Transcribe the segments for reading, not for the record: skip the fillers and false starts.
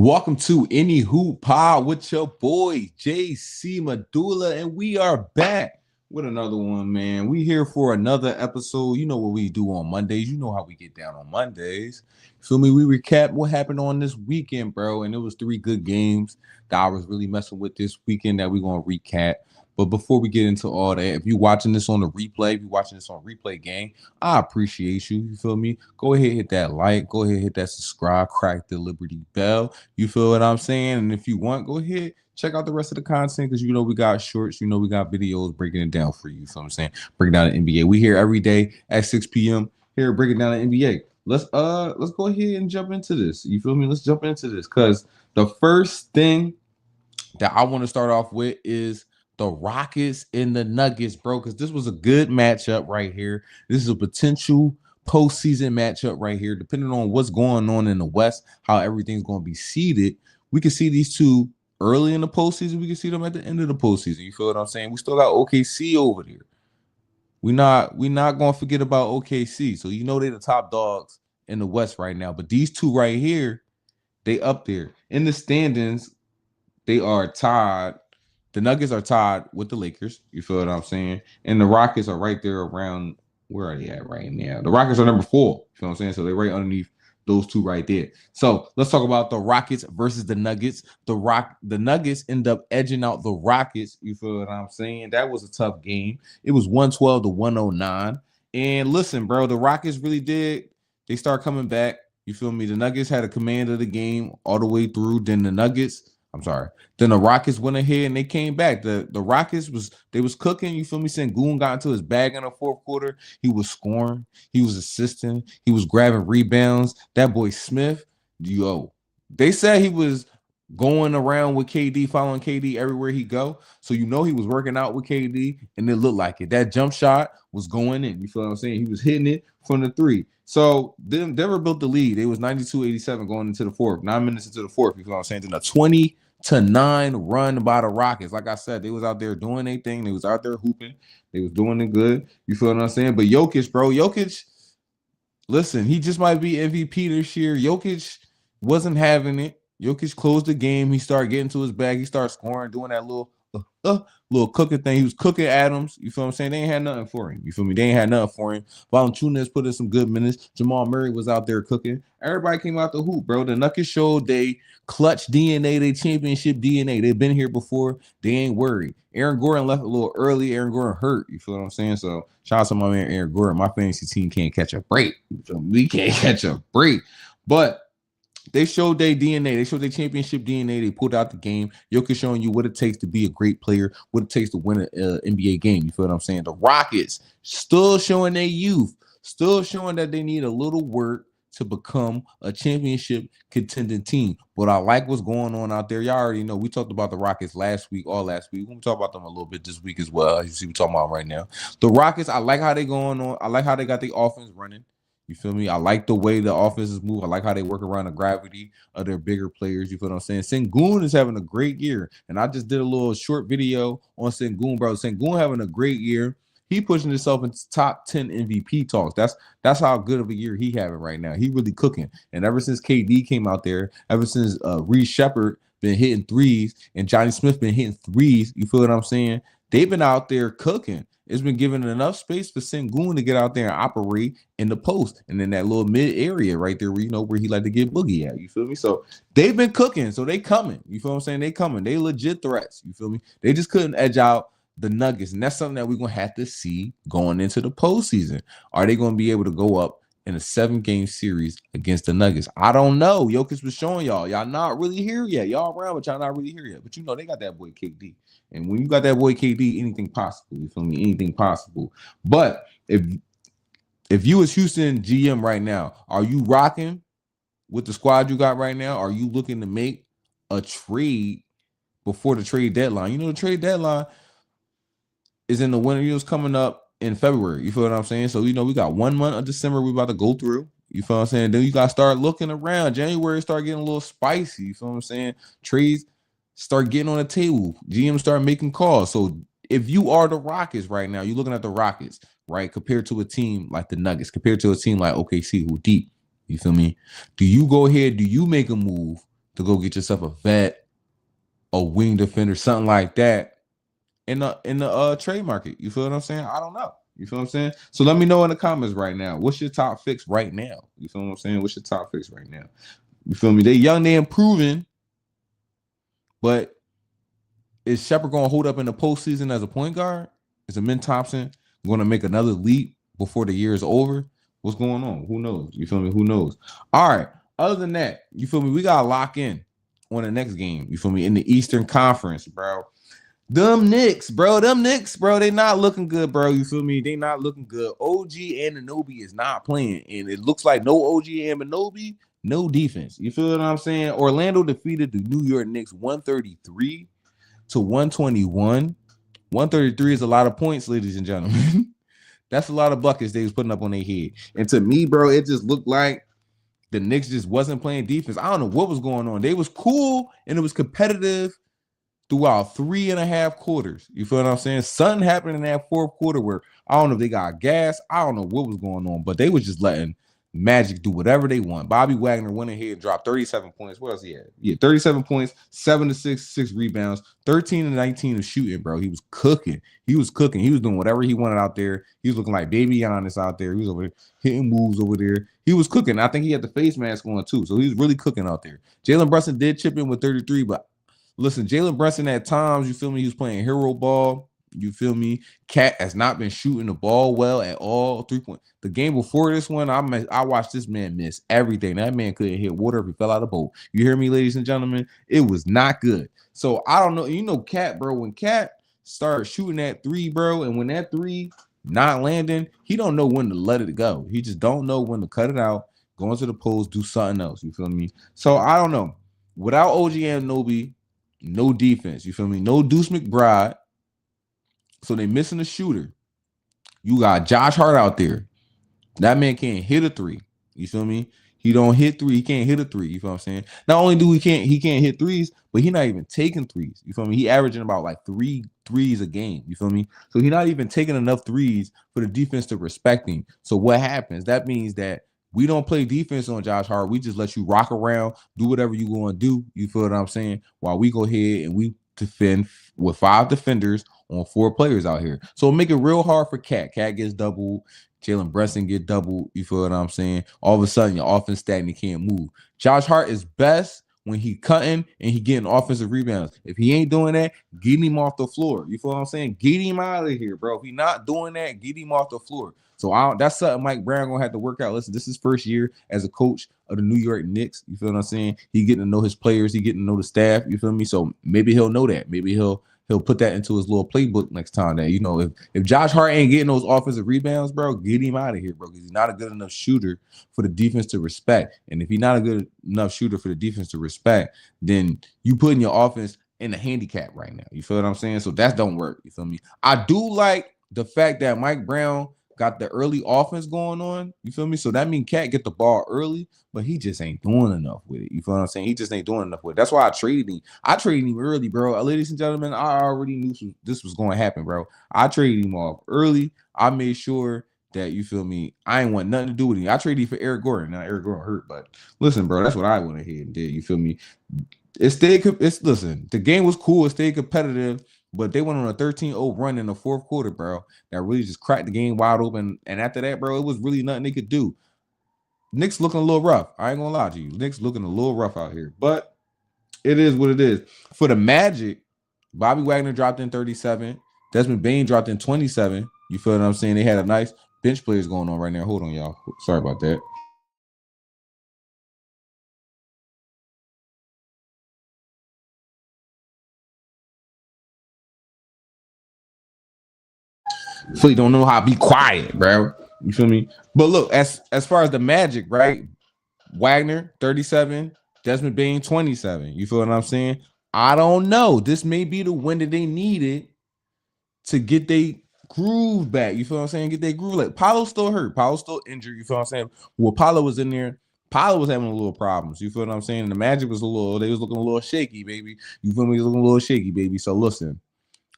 Welcome to Any Hoop Pod with your boy JC Medulla, and we are back with another one, man. We here for another episode. You know what we do on Mondays. You know how we get down on Mondays. Feel me? We recap what happened on this weekend, bro, and it was 3 good games that I was really messing with this weekend that we're gonna recap. But before we get into all that, if you're watching this on the replay, if you're watching this on replay game, I appreciate you. You feel me? Go ahead, hit that like. Go ahead, hit that subscribe. Crack the Liberty Bell. You feel what I'm saying? And if you want, go ahead, check out the rest of the content because you know we got shorts, you know we got videos breaking it down for you. You feel what I'm saying? Breaking down the NBA. We here every day at 6 p.m. here breaking down the NBA. Let's go ahead and jump into this. You feel me? Let's jump into this because the first thing that I want to start off with is the Rockets and the Nuggets, bro, because this was a good matchup right here. This is a potential postseason matchup right here. Depending on what's going on in the West, how everything's going to be seeded, we can see these two early in the postseason. We can see them at the end of the postseason. You feel what I'm saying? We still got OKC over there. We not going to forget about OKC. So you know they're the top dogs in the West right now. But these two right here, they up there in the standings. They are tied. The Nuggets are tied with the Lakers. You feel what I'm saying? And the Rockets are right there around. Where are they at right now? The Rockets are number 4. You feel what I'm saying? So they're right underneath those two right there. So let's talk about the Rockets versus the Nuggets. The Nuggets end up edging out the Rockets. You feel what I'm saying? That was a tough game. It was 112 to 109. And listen, bro, the Rockets really did. They start coming back. You feel me? The Nuggets had a command of the game all the way through. Then the Rockets went ahead and they came back. The Rockets was cooking. You feel me? Sengun got into his bag in the fourth quarter. He was scoring. He was assisting. He was grabbing rebounds. That boy Smith, they said he was going around with KD, following KD everywhere he go. So you know he was working out with KD, and it looked like it. That jump shot was going in. You feel what I'm saying? He was hitting it from the 3. So Denver built the lead. It was 92-87 going into the fourth. 9 minutes into the fourth. You feel what I'm saying? Then a 20-9 run by the Rockets. Like I said, they was out there doing their thing. They was out there hooping. They was doing it good. You feel what I'm saying? But Jokic, bro, listen, he just might be MVP this year. Jokic wasn't having it. Jokic closed the game. He started getting to his bag. He started scoring, doing that little cooking thing. He was cooking Adams. You feel what I'm saying? They ain't had nothing for him. You feel me? They ain't had nothing for him. Valanciunas put in some good minutes. Jamal Murray was out there cooking. Everybody came out the hoop, bro. The Nuggets showed they clutch DNA, they championship DNA. They've been here before. They ain't worried. Aaron Gordon left a little early. Aaron Gordon hurt. You feel what I'm saying? So shout out to my man Aaron Gordon. My fantasy team can't catch a break. We can't catch a break. But they showed their DNA. They showed their championship DNA. They pulled out the game. Jokic showing you what it takes to be a great player, what it takes to win an NBA game. You feel what I'm saying? The Rockets still showing their youth, still showing that they need a little work to become a championship contending team. But I like what's going on out there. Y'all already know. We talked about the Rockets last week. We're going to talk about them a little bit this week as well. You see what we're talking about right now. The Rockets, I like how they going on. I like how they got the offense running. You feel me? I like the way the offenses move. I like how they work around the gravity of their bigger players. You feel what I'm saying? Sengun is having a great year. And I just did a little short video on Sengun, bro. Sengun having a great year. He pushing himself into top 10 MVP talks. That's how good of a year he having right now. He really cooking. And ever since KD came out there, ever since Reed Shepard been hitting threes and Johnny Smith been hitting threes, you feel what I'm saying? They've been out there cooking. It's been given enough space for Sengun to get out there and operate in the post and in that little mid area right there where he like to get boogie at. You feel me? So they've been cooking. So they coming. You feel what I'm saying? They coming. They legit threats. You feel me? They just couldn't edge out the Nuggets. And that's something that we're going to have to see going into the postseason. Are they going to be able to go up in a 7-game series against the Nuggets? I don't know. Jokic was showing y'all not really here yet. Y'all around, but y'all not really here yet. But you know, they got that boy KD. And when you got that boy KD, anything possible. You feel me? Anything possible. But if you was Houston GM right now, are you rocking with the squad you got right now? Are you looking to make a trade before the trade deadline? You know, the trade deadline is in the winter. It's coming up in February. You feel what I'm saying? So, you know, we got 1 month of December we about to go through. You feel what I'm saying? Then you got to start looking around. January start getting a little spicy. You feel what I'm saying? Trades start getting on the table. GM start making calls. So if you are the Rockets right now, you're looking at the Rockets, right? Compared to a team like the Nuggets, compared to a team like OKC who deep. You feel me? Do you go ahead? Do you make a move to go get yourself a vet, a wing defender, something like that in the trade market. You feel what I'm saying? I don't know. You feel what I'm saying? So let me know in the comments right now. What's your top fix right now? You feel what I'm saying? What's your top fix right now? You feel me? They young, they improving, but is Shepard going to hold up in the postseason as a point guard? Is Amin Thompson going to make another leap before the year is over? What's going on? Who knows? You feel me? Who knows? All right. Other than that, you feel me? We got to lock in on the next game. You feel me? In the Eastern Conference, bro. Them Knicks, bro. They not looking good, bro. You feel me? They not looking good. OG Anunoby is not playing, and it looks like no OG Anunoby, no defense. You feel what I'm saying? Orlando defeated the New York Knicks 133 to 121. 133 is a lot of points, ladies and gentlemen. That's a lot of buckets they was putting up on their head. And to me, bro, it just looked like the Knicks just wasn't playing defense. I don't know what was going on. They was cool and it was competitive throughout 3.5 quarters. You feel what I'm saying? Something happened in that fourth quarter where I don't know if they got gas. I don't know what was going on, but they was just letting Magic do whatever they want. Bobby Wagner went ahead and dropped 37 points. What else he had? Yeah, 37 points, 7 to 6, 6 rebounds, 13 to 19 of shooting, bro. He was cooking. He was doing whatever he wanted out there. He was looking like baby Giannis out there. He was over there hitting moves over there. He was cooking. I think he had the face mask on too, so he was really cooking out there. Jalen Brunson did chip in with 33, but listen, Jalen Brunson at times, you feel me, he was playing hero ball. You feel me? Cat has not been shooting the ball well at all. 3-point. The game before this one, I watched this man miss everything. That man couldn't hit water if he fell out of the boat. You hear me, ladies and gentlemen? It was not good. So I don't know. You know, Cat, bro, when Cat started shooting that three, bro, and when that three not landing, he don't know when to let it go. He just don't know when to cut it out, go into the post, do something else. You feel me? So I don't know. Without OG Anunoby, no defense. You feel me? No Deuce McBride. So they missing a shooter. You got Josh Hart out there. That man can't hit a three. You feel me? He don't hit three. He can't hit a three. You feel what I'm saying? Not only do he can't hit threes, but he not even taking threes. You feel me? He averaging about like 3 threes a game. You feel me? So he not even taking enough threes for the defense to respect him. So what happens? That means that we don't play defense on Josh Hart. We just let you rock around, do whatever you going to do. You feel what I'm saying? While we go ahead and we defend with 5 defenders on 4 players out here. So make it real hard for Cat. Cat gets doubled. Jalen Brunson get doubled. You feel what I'm saying? All of a sudden, your offense stagnant, you can't move. Josh Hart is best when he cutting and he getting offensive rebounds. If he ain't doing that, get him off the floor. You feel what I'm saying? Get him out of here, bro. If he not doing that, get him off the floor. So that's something Mike Brown gonna have to work out. Listen, this is his first year as a coach of the New York Knicks. You feel what I'm saying? He getting to know his players. He getting to know the staff. You feel me? So maybe he'll know that. Maybe he'll put that into his little playbook next time. That, you know, if Josh Hart ain't getting those offensive rebounds, bro, get him out of here, bro. Because he's not a good enough shooter for the defense to respect. And if he's not a good enough shooter for the defense to respect, then you putting your offense in a handicap right now. You feel what I'm saying? So that don't work. You feel me? I do like the fact that Mike Brown got the early offense going on. You feel me? So that means Cat get the ball early, but he just ain't doing enough with it. You feel what I'm saying? He just ain't doing enough with it. That's why I traded him. I traded him early, bro. Ladies and gentlemen, I already knew this was going to happen, bro. I traded him off early. I made sure that, you feel me, I ain't want nothing to do with him. I traded him for Eric Gordon. Now Eric Gordon hurt, but listen, bro, that's what I went ahead and did. You feel me? Listen, the game was cool. It stayed competitive. But they went on a 13-0 run in the fourth quarter, bro. That really just cracked the game wide open. And after that, bro, it was really nothing they could do. Knicks looking a little rough. I ain't gonna lie to you. Knicks looking a little rough out here. But it is what it is. For the Magic, Bobby Wagner dropped in 37. Desmond Bane dropped in 27. You feel what I'm saying? They had a nice bench players going on right now. Hold on, y'all. Sorry about that. So you don't know how to be quiet, bro. You feel me? But look, as far as the Magic, right? Wagner, 37. Desmond Bane, 27. You feel what I'm saying? I don't know. This may be the win that they needed to get their groove back. You feel what I'm saying? Get their groove. Like, Paolo's still hurt. Paolo's still injured. You feel what I'm saying? Well, Paolo was in there. Paolo was having a little problems. You feel what I'm saying? And the Magic was they was looking a little shaky, baby. You feel me? Looking a little shaky, baby. So listen,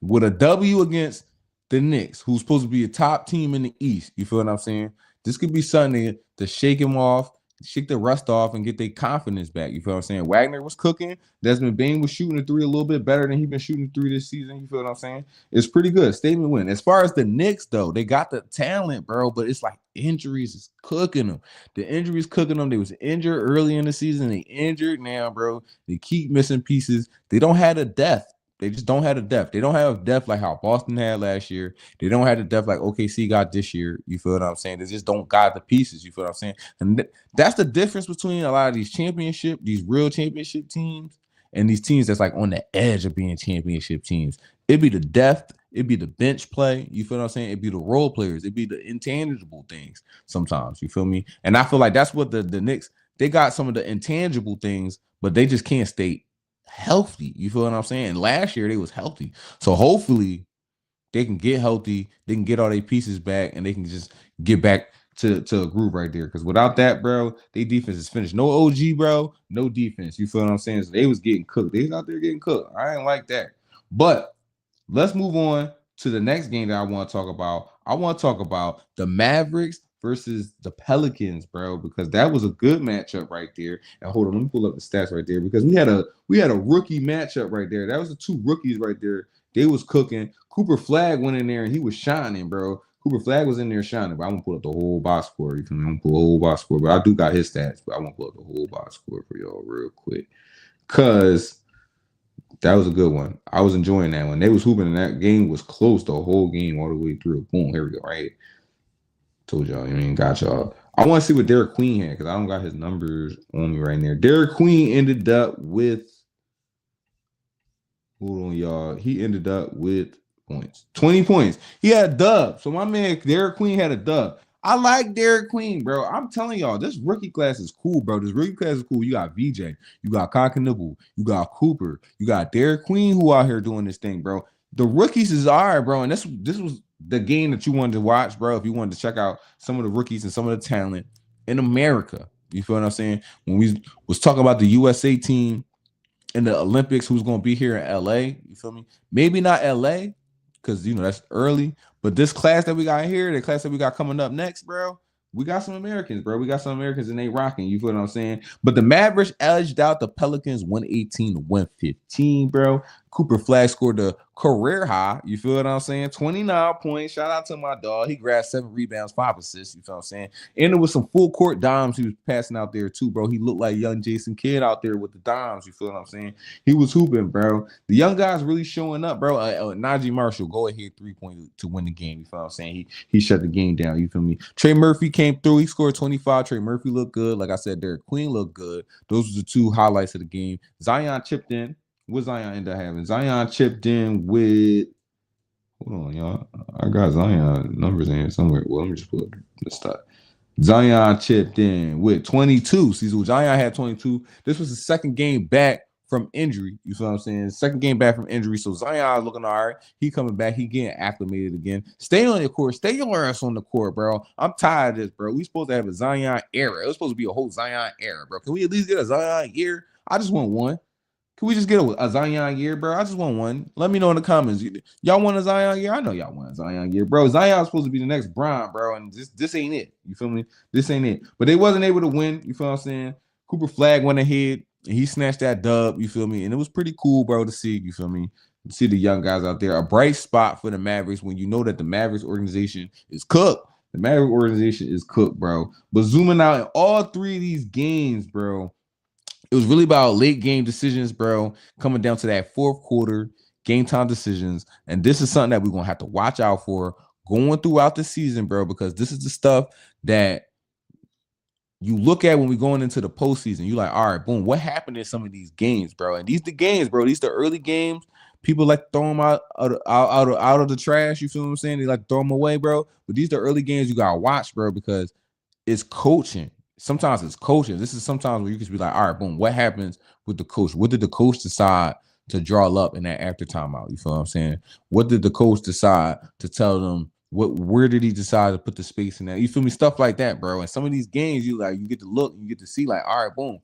with a W against the Knicks, who's supposed to be a top team in the East, you feel what I'm saying? This could be something to shake him off, shake the rust off and get their confidence back. You feel what I'm saying? Wagner was cooking. Desmond Bane was shooting the three a little bit better than he's been shooting the three this season. You feel what I'm saying? It's pretty good. Statement win. As far as the Knicks, though, they got the talent, bro, but it's like injuries is cooking them. The injuries cooking them. They was injured early in the season. They injured now, bro. They keep missing pieces. They don't have the depth. They just don't have the depth. They don't have depth like how Boston had last year. They don't have the depth like OKC got this year. You feel what I'm saying? They just don't got the pieces. You feel what I'm saying? And that's the difference between a lot of these these real championship teams, and these teams that's like on the edge of being championship teams. It'd be the depth. It'd be the bench play. You feel what I'm saying? It'd be the role players. It'd be the intangible things sometimes. You feel me? And I feel like that's what the Knicks, they got some of the intangible things, but they just can't stay healthy. You feel what I'm saying? Last year they was healthy. So hopefully they can get healthy, they can get all their pieces back, and they can just get back to a groove right there. Because without that, bro, their defense is finished. No OG, bro, no defense. You feel what I'm saying? So they was getting cooked. They was out there getting cooked. I ain't like that. But let's move on to the next game that I want to talk about. I want to talk about the Mavericks versus the Pelicans, bro, because that was a good matchup right there. And hold on, let me pull up the stats right there, because we had a rookie matchup right there. That was the two rookies right there. They was cooking. Cooper Flagg went in there and he was shining, bro. Cooper Flagg was in there shining, but I won't pull up the whole box score. You feel me? I won't pull the whole box score, but I do got his stats, but I won't pull up the whole box score for y'all real quick, because that was a good one. I was enjoying that one. They was hooping, and that game was close the whole game all the way through. Boom, here we go, right? Told y'all, got y'all. I want to see what Derek Queen had, because I don't got his numbers on me right now. Derek Queen ended up with, hold on, y'all. He ended up with points. 20 points. He had a dub. So my man, Derek Queen, had a dub. I like Derek Queen, bro. I'm telling y'all, this rookie class is cool, bro. This rookie class is cool. You got VJ, you got Nibble, you got Cooper, you got Derek Queen, who out here doing this thing, bro. The rookies is all right, bro. And this was the game that you wanted to watch, bro. If you wanted to check out some of the rookies and some of the talent in America, you feel what I'm saying? When we was talking about the USA team in the Olympics, who's going to be here in LA, you feel me? Maybe not LA, because that's early. But this class that we got here, the class that we got coming up next, bro, we got some Americans, bro. We got some Americans, and they rocking. You feel what I'm saying? But the Mavericks edged out the Pelicans 118-115, bro. Cooper Flagg scored the career high. You feel what I'm saying? 29 points. Shout out to my dog. He grabbed 7 rebounds, 5 assists. You feel what I'm saying? And there was some full court dimes he was passing out there too, bro. He looked like young Jason Kidd out there with the dimes. You feel what I'm saying? He was hooping, bro. The young guys really showing up, bro. Najee Marshall, go ahead, 3-point to win the game. You feel what I'm saying? He shut the game down. You feel me? Trey Murphy came through. He scored 25. Trey Murphy looked good. Like I said, Derek Queen looked good. Those were the two highlights of the game. Zion chipped in. What Zion ended up having? Zion chipped in with, hold on, y'all. I got Zion numbers in here somewhere. Well, let me just pull up the stat. Zion chipped in with 22. See, so Zion had 22. This was the second game back from injury. You feel what I'm saying? Second game back from injury. So Zion looking all right. He coming back. He getting acclimated again. Stay on your court. Stay your ass on the court, bro. I'm tired of this, bro. We supposed to have a Zion era. It was supposed to be a whole Zion era, bro. Can we at least get a Zion year? I just want one. Can we just get a Zion year, bro? I just want one. Let me know in the comments. Y'all want a Zion year? I know y'all want a Zion year, bro. Zion's supposed to be the next Bron, bro, and this ain't it. You feel me? This ain't it. But they wasn't able to win. You feel what I'm saying? Cooper Flagg went ahead and he snatched that dub. You feel me? And it was pretty cool, bro, to see. You feel me? To see the young guys out there. A bright spot for the Mavericks when you know that the Mavericks organization is cooked. The Mavericks organization is cooked, bro. But zooming out in all 3 of these games, bro, it was really about late game decisions, bro, coming down to that fourth quarter, game time decisions. And this is something that we're going to have to watch out for going throughout the season, bro, because this is the stuff that you look at when we're going into the postseason. You're like, all right, boom, what happened in some of these games, bro? And these the games, bro. These the early games. People like throw them out of the trash. You feel what I'm saying? They like throw them away, bro. But these the early games you got to watch, bro, because it's coaching. Sometimes it's coaching. This is sometimes where you can be like, all right, boom, what happens with the coach? What did the coach decide to draw up in that after timeout? You feel what I'm saying? What did the coach decide to tell them? Where did he decide to put the space in that? You feel me? Stuff like that, bro. And some of these games, you get to look, you get to see, like, all right, boom.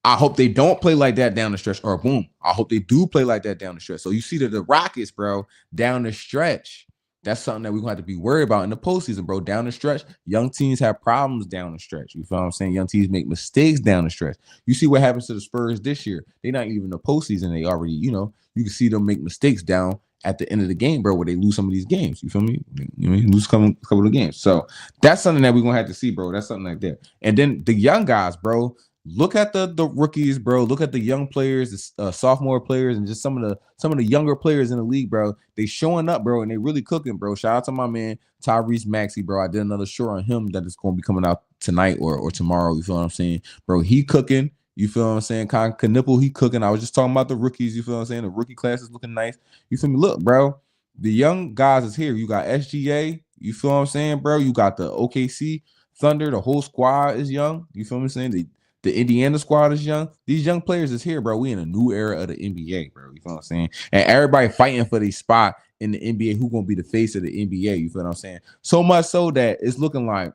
I hope they don't play like that down the stretch, or boom, I hope they do play like that down the stretch. So you see that the Rockets, bro, down the stretch, that's something that we're gonna have to be worried about in the postseason, bro. Down the stretch, young teams have problems down the stretch. You feel what I'm saying? Young teams make mistakes down the stretch. You see what happens to the Spurs this year. They're not even in the postseason. They already, you can see them make mistakes down at the end of the game, bro, where they lose some of these games. You feel me? Lose a couple of games. So that's something that we're gonna have to see, bro. That's something like that. And then the young guys, bro. Look at the rookies, bro. Look at the young players, the sophomore players, and just some of the younger players in the league, bro. They showing up, bro, and they really cooking, bro. Shout out to my man Tyrese Maxey, bro. I did another show on him that is going to be coming out tonight or tomorrow. You feel what I'm saying, bro? He cooking. You feel what I'm saying? Knipple, he cooking. I was just talking about the rookies. You feel what I'm saying? The rookie class is looking nice. You feel me? Look, bro. The young guys is here. You got SGA. You feel what I'm saying, bro? You got the OKC Thunder. The whole squad is young. You feel what I'm saying? The Indiana squad is young. These young players is here, bro. We in a new era of the NBA, bro. You feel what I'm saying? And everybody fighting for their spot in the NBA. Who gonna be the face of the NBA? You feel what I'm saying? So much so that it's looking like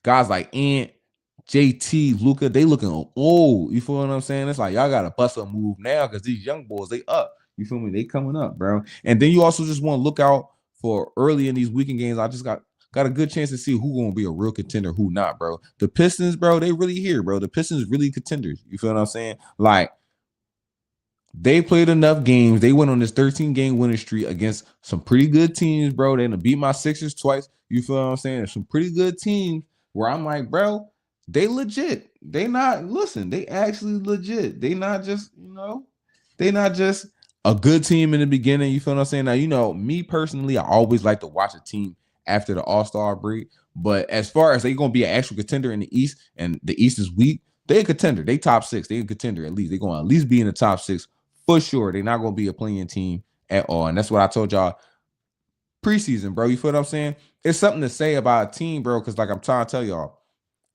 guys like Ant, JT, Luka, they looking old. You feel what I'm saying? It's like y'all gotta bust a move now because these young boys, they up. You feel me? They coming up, bro. And then you also just want to look out for early in these weekend games. I just got a good chance to see who gonna be a real contender, who not, bro. The Pistons, bro, they really here, bro. The Pistons really contenders. You feel what I'm saying? Like, they played enough games. They went on this 13-game winning streak against some pretty good teams, bro. They done beat my Sixers twice. You feel what I'm saying? There's some pretty good teams where I'm like, bro, they legit. They not, listen, they actually legit. They not just, they not just a good team in the beginning. You feel what I'm saying? Now, me personally, I always like to watch a team after the All-Star break. But as far as they going to be an actual contender in the East, and the East is weak, they a contender. They top 6. They a contender at least. They going to at least be in the top 6 for sure. They're not going to be a playing team at all. And that's what I told y'all preseason, bro. You feel what I'm saying? It's something to say about a team, bro, because like I'm trying to tell y'all,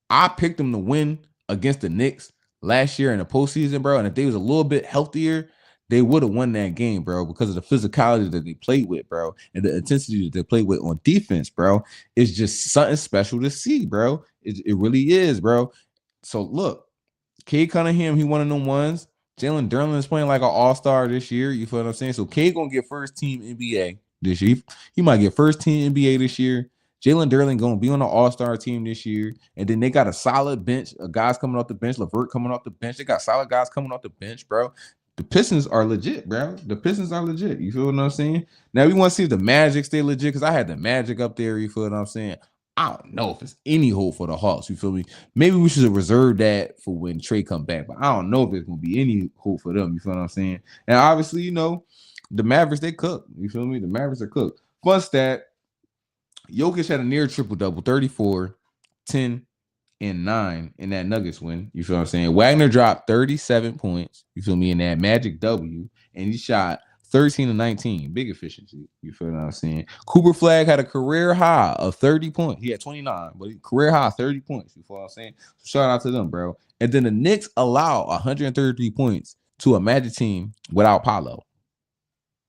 I picked them to win against the Knicks last year in the postseason, bro. And if they was a little bit healthier, they would have won that game, bro, because of the physicality that they played with, bro, and the intensity that they played with on defense, bro. It's just something special to see, bro. It really is, bro. So look, Cade Cunningham, he one of them ones. Jalen Duren is playing like an all-star this year. You feel what I'm saying? So Cade gonna get first team NBA this year. He might get first team NBA this year. Jalen Duren gonna be on the all-star team this year. And then they got a solid bench of guys coming off the bench. LeVert coming off the bench. They got solid guys coming off the bench, bro. The Pistons are legit, bro. The Pistons are legit. You feel what I'm saying? Now we want to see if the Magic stay legit because I had the Magic up there. You feel what I'm saying? I don't know if it's any hope for the Hawks. You feel me? Maybe we should reserve that for when Trey come back, but I don't know if there's gonna be any hope for them. You feel what I'm saying? And obviously, the Mavericks, they cook. You feel me? The Mavericks are cooked. Fun stat: Jokic had a near triple double, 34, 10, and 9 in that Nuggets win. You feel what I'm saying? Wagner dropped 37 points. You feel me? In that Magic W, and he shot 13 and 19, big efficiency. You feel what I'm saying? Cooper Flagg had a career high of 30 points. He had 29, but career high 30 points. You feel what I'm saying? So shout out to them, bro. And then the Knicks allow 133 points to a Magic team without Paolo.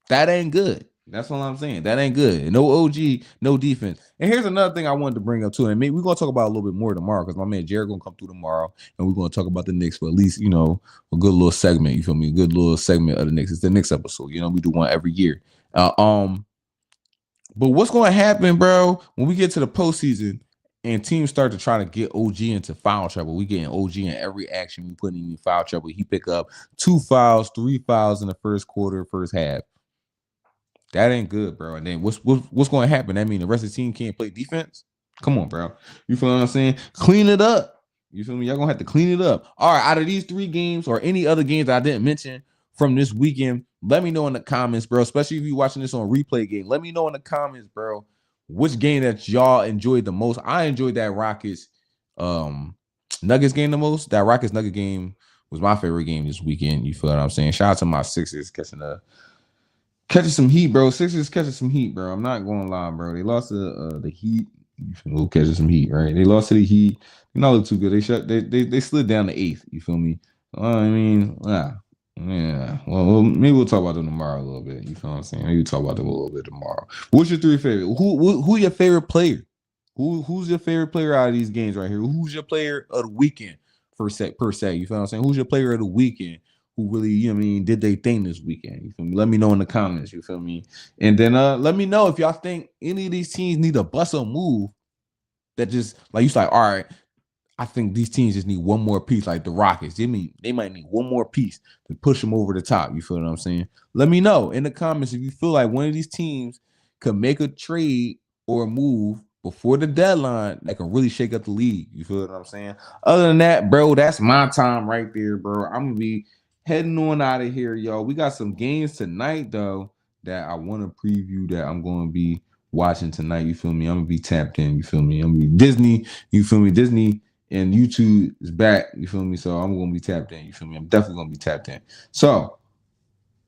That ain't good. That's what I'm saying. That ain't good. No OG, no defense. And here's another thing I wanted to bring up too. And maybe we're gonna talk about a little bit more tomorrow because my man Jared gonna come through tomorrow, and we're gonna talk about the Knicks for at least a good little segment. You feel me? A good little segment of the Knicks. It's the Knicks episode. We do one every year. But what's gonna happen, bro, when we get to the postseason and teams start to try to get OG into foul trouble? We getting OG in every action. We putting him in foul trouble. He pick up 2 fouls, 3 fouls in the first quarter, first half. That ain't good, bro. And then what's going to happen? That mean the rest of the team can't play defense? Come on, bro. You feel what I'm saying? Clean it up. You feel me? Y'all going to have to clean it up. All right, out of these 3 games or any other games that I didn't mention from this weekend, let me know in the comments, bro, especially if you're watching this on replay game. Let me know in the comments, bro, which game that y'all enjoyed the most. I enjoyed that Rockets Nuggets game the most. That Rockets Nuggets game was my favorite game this weekend. You feel what I'm saying? Shout out to my Sixers catching some heat, bro. Sixers catching some heat, bro. I'm not going to lie, bro. They lost to the Heat. Catching some heat, right? They lost to the Heat. They not look too good. They slid down to 8th. You feel me? Yeah. Well, maybe we'll talk about them tomorrow a little bit. You feel what I'm saying? Maybe we'll talk about them a little bit tomorrow. What's your 3 favorite? Who your favorite player? Who's your favorite player out of these games right here? Who's your player of the weekend per se? You feel what I'm saying? Who's your player of the weekend? who really, you know what I mean, did they thing this weekend. You feel me? Let me know in the comments, you feel me? And then let me know if y'all think any of these teams need a bust a move that just like you like, all right, I think these teams just need one more piece, like the Rockets. They might need one more piece to push them over the top. You feel what I'm saying? Let me know in the comments if you feel like one of these teams could make a trade or a move before the deadline that can really shake up the league. You feel what I'm saying? Other than that, bro, that's my time right there, bro. I'm gonna be heading on out of here, y'all. We got some games tonight, though, that I want to preview that I'm going to be watching tonight. You feel me? I'm gonna be tapped in. You feel me? I'm gonna be Disney. You feel me? Disney. And YouTube is back, you feel me? So I'm gonna be tapped in, you feel me? I'm definitely gonna be tapped in. So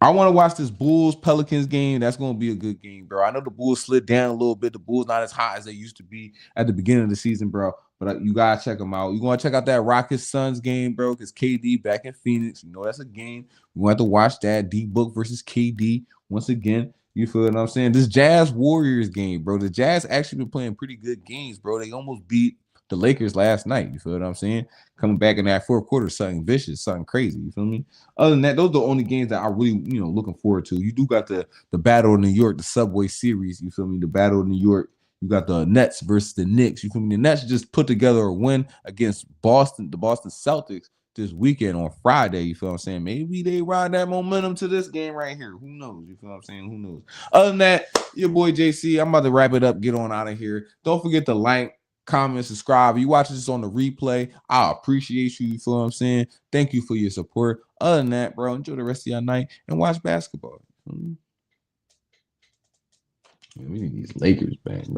I want to watch this Bulls Pelicans game. That's gonna be a good game, bro. I know the Bulls slid down a little bit. The Bulls not as hot as they used to be at the beginning of the season, bro. But you gotta check them out. You want to check out that Rockets Suns game, bro? Because KD back in Phoenix. You know that's a game. We want to watch that D Book versus KD once again. You feel what I'm saying? This Jazz Warriors game, bro. The Jazz actually been playing pretty good games, bro. They almost beat the Lakers last night. You feel what I'm saying? Coming back in that fourth quarter, something vicious, something crazy. You feel me? Other than that, those are the only games that I really, looking forward to. You do got the Battle of New York, the Subway Series. You feel me? The Battle of New York. You got the Nets versus the Knicks. You feel me? The Nets just put together a win against Boston, the Boston Celtics this weekend on Friday. You feel what I'm saying? Maybe they ride that momentum to this game right here. Who knows? You feel what I'm saying? Who knows? Other than that, your boy JC, I'm about to wrap it up, get on out of here. Don't forget to like, comment, subscribe. If you watch this on the replay, I appreciate you. You feel what I'm saying? Thank you for your support. Other than that, bro, enjoy the rest of your night and watch basketball. We need these Lakers back, bro.